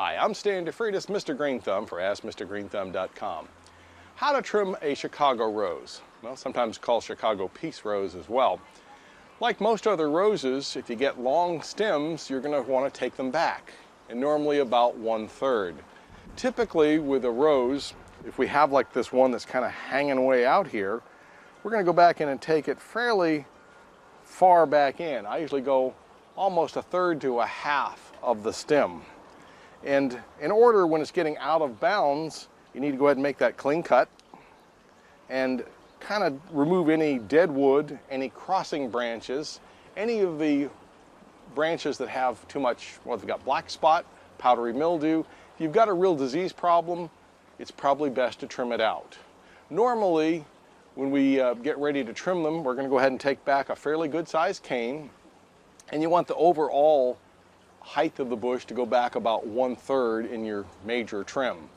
Hi, I'm Stan DeFreitas, Mr. Green Thumb for AskMrGreenThumb.com. How to trim a Chicago rose. Well, sometimes called Chicago peace rose as well. Like most other roses, if you get long stems, you're going to want to take them back, and normally about 1/3. Typically with a rose, if we have like this one that's kind of hanging way out here, we're going to go back in and take it fairly far back in. I usually go almost 1/3 to 1/2 of the stem. And in order, when it's getting out of bounds, you need to go ahead and make that clean cut and kind of remove any dead wood, any crossing branches, any of the branches that have too much, well, they've got black spot, powdery mildew. If you've got a real disease problem, it's probably best to trim it out. Normally, when we get ready to trim them, we're going to go ahead and take back a fairly good sized cane, and you want the overall height of the bush to go back about 1/3 in your major trim.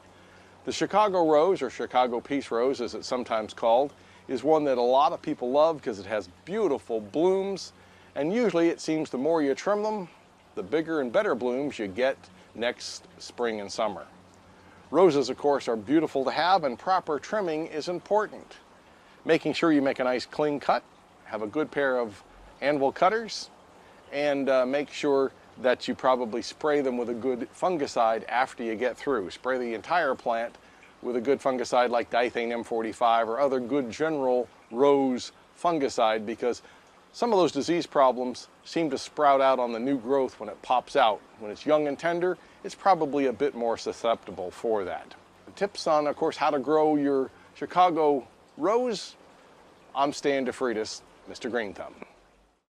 The Chicago rose, or Chicago peace rose as it's sometimes called, is one that a lot of people love because it has beautiful blooms, and usually it seems the more you trim them, the bigger and better blooms you get next spring and summer. Roses, of course, are beautiful to have, and proper trimming is important. Making sure you make a nice clean cut, have a good pair of anvil cutters, and make sure that you probably spray them with a good fungicide after you get through. Spray the entire plant with a good fungicide like Dithane M45 or other good general rose fungicide, because some of those disease problems seem to sprout out on the new growth when it pops out. When it's young and tender, it's probably a bit more susceptible for that. Tips on, of course, how to grow your Chicago rose. I'm Stan DeFreitas, Mr. Green Thumb.